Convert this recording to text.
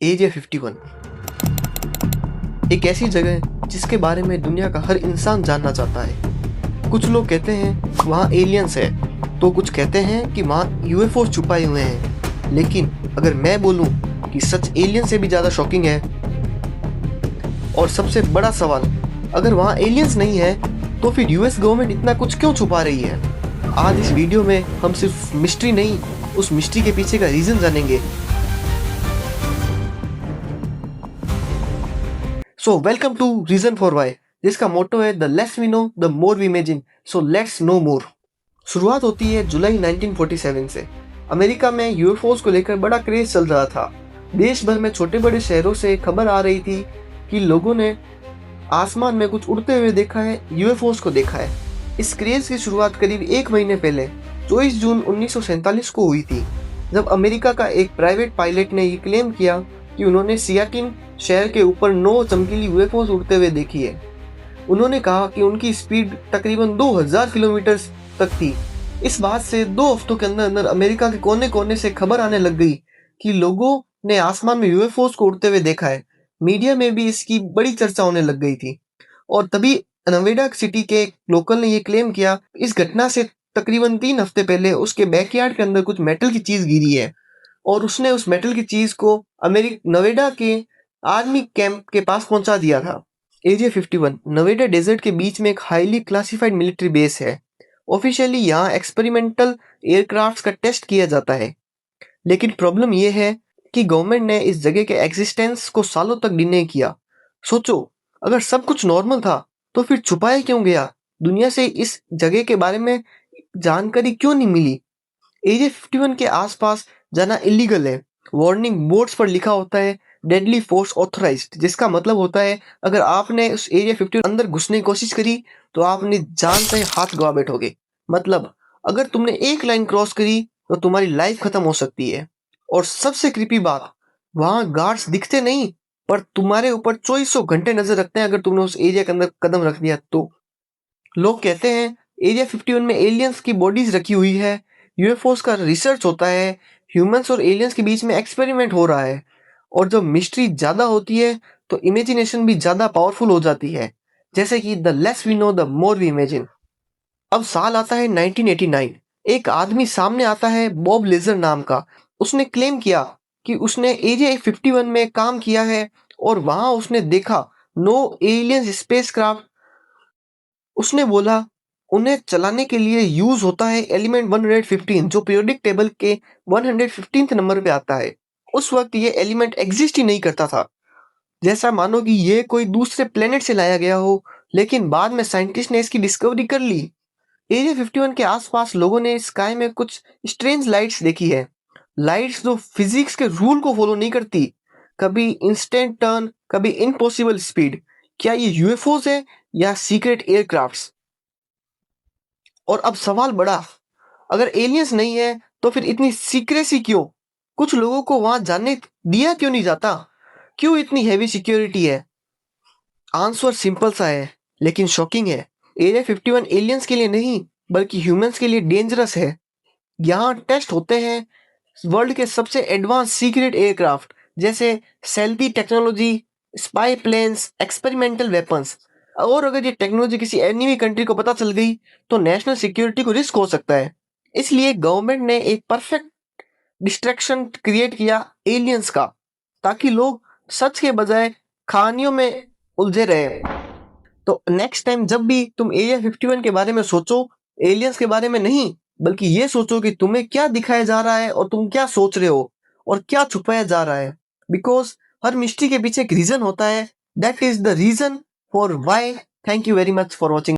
Area 51 एक ऐसी जगह है जिसके बारे में दुनिया का हर इंसान जानना चाहता है। कुछ लोग कहते हैं वहाँ एलियंस है, तो कुछ कहते हैं कि वहाँ यूएफओ छुपाए हुए हैं। लेकिन अगर मैं बोलूँ कि सच एलियन से भी ज़्यादा शॉकिंग है। और सबसे बड़ा सवाल, अगर वहाँ एलियंस नहीं है तो फिर यूएस गवर्नमेंट इतना कुछ क्यों छुपा रही है। आज इस वीडियो में हम सिर्फ मिस्ट्री नहीं, उस मिस्ट्री के पीछे का रीज़न जानेंगे। So welcome to Reason for Why, जिसका मोटो है the less we know the more we imagine, so let's know more. शुरुआत होती है जुलाई 1947 से। अमेरिका में यूएफओस को लेकर बड़ा क्रेज चल रहा था। देश भर में छोटे बड़े शहरों से खबर आ रही थी कि लोगों ने आसमान में कुछ उड़ते हुए देखा है, यूएफओस को देखा है। इस क्रेज की शुरुआत करीब एक महीने पहले 24 जून 1947 को हुई थी, जब अमेरिका का एक प्राइवेट पायलट ने ये क्लेम किया कि उन्होंने सियाटिन शहर के ऊपर 9 चमकीली यूएफओस उड़ते हुए देखी है। उन्होंने कहा कि उनकी स्पीड तकरीबन 2000 किलोमीटर तक थी। इस बात से 2 हफ्तों के अंदर अंदर अमेरिका के कोने कोने से खबर आने लग गई कि लोगों ने आसमान में यूएफओस को उड़ते हुए देखा है। मीडिया में भी इसकी बड़ी चर्चा होने लग गई थी। और तभी नवेडा सिटी के लोकल ने ये क्लेम किया, इस घटना से तकरीबन 3 हफ्ते पहले उसके बैकयार्ड के अंदर कुछ मेटल की चीज गिरी है। और उसने उस मेटल की चीज को नवेडा के आर्मी कैंप के पास पहुंचा दिया था। एरिया 51 नवेडा डेजर्ट के बीच में एक हाईली क्लासिफाइड मिलिट्री बेस है। ऑफिशियली यहाँ एक्सपेरिमेंटल एयरक्राफ्ट्स का टेस्ट किया जाता है। लेकिन प्रॉब्लम यह है कि गवर्नमेंट ने इस जगह के एग्जिस्टेंस को सालों तक डिने किया। सोचो, अगर सब कुछ नॉर्मल था तो फिर छुपाया क्यों गया? दुनिया से इस जगह के बारे में जानकारी क्यों नहीं मिली? एरिया 51 के आसपास जाना इलीगल है। वार्निंग बोर्ड्स पर लिखा होता है डेडली फोर्स ऑथराइज्ड, जिसका मतलब होता है अगर आपने उस एरिया 51 अंदर घुसने की कोशिश करी तो आपने जान से हाथ गवा बैठोगे। मतलब अगर तुमने एक लाइन क्रॉस करी तो तुम्हारी लाइफ खत्म हो सकती है। और सबसे क्रीपी बात, वहां गार्ड्स दिखते नहीं, पर तुम्हारे ऊपर 2400 घंटे नजर रखते हैं अगर तुमने उस एरिया के अंदर कदम रख दिया तो। लोग कहते हैं एरिया 51 में एलियंस की बॉडीज रखी हुई है, यूएफओस का रिसर्च होता है, ह्यूमंस और एलियंस के बीच में एक्सपेरिमेंट हो रहा है। और जब मिस्ट्री ज्यादा होती है तो इमेजिनेशन भी ज्यादा पावरफुल हो जाती है। जैसे कि the less we know the more we imagine. अब साल आता है 1989। एक आदमी सामने आता है बॉब लेजर नाम का। उसने क्लेम किया कि उसने एरिया 51 में काम किया है और वहां उसने देखा नो एलियंस स्पेसक्राफ्ट। उसने बोला उन्हें चलाने के लिए यूज होता है एलिमेंट 115, जो पीरियोडिक टेबल के 115 नंबर पे आता है। उस वक्त ये एलिमेंट एग्जिस्ट ही नहीं करता था, जैसा मानो कि ये कोई दूसरे प्लेनेट से लाया गया हो। लेकिन बाद में साइंटिस्ट ने इसकी डिस्कवरी कर ली। एरिया 51 के आसपास लोगों ने स्काई में कुछ स्ट्रेंज लाइट्स देखी है। लाइट्स जो फिजिक्स के रूल को फॉलो नहीं करती, कभी इंस्टेंट टर्न, कभी इम्पॉसिबल स्पीड। क्या ये यूएफओस है या सीक्रेट एयरक्राफ्ट्स? और अब सवाल बड़ा, अगर एलियंस नहीं है तो फिर इतनी सीक्रेसी क्यों? कुछ लोगों को वहां जाने दिया क्यों नहीं जाता? क्यों इतनी हैवी सिक्योरिटी है? आंसर सिंपल सा है लेकिन शॉकिंग है। एरिया 51 एलियंस के लिए नहीं बल्कि ह्यूमंस के लिए डेंजरस है। यहाँ टेस्ट होते हैं वर्ल्ड के सबसे एडवांस सीक्रेट एयरक्राफ्ट, जैसे selfie technology, spy planes, experimental weapons. और अगर ये टेक्नोलॉजी किसी एनिमी कंट्री को पता चल गई तो नेशनल सिक्योरिटी को रिस्क हो सकता है। इसलिए गवर्नमेंट ने एक परफेक्ट डिस्ट्रैक्शन क्रिएट किया एलियंस का, ताकि लोग सच के बजाय कहानियों में उलझे रहे। तो नेक्स्ट टाइम जब भी तुम एरिया 51 के बारे में सोचो, एलियंस के बारे में नहीं, बल्कि ये सोचो कि तुम्हें क्या दिखाया जा रहा है और तुम क्या सोच रहे हो और क्या छुपाया जा रहा है। बिकॉज हर मिस्ट्री के पीछे एक रीजन होता है। That is the reason for why. Thank you very much for watching.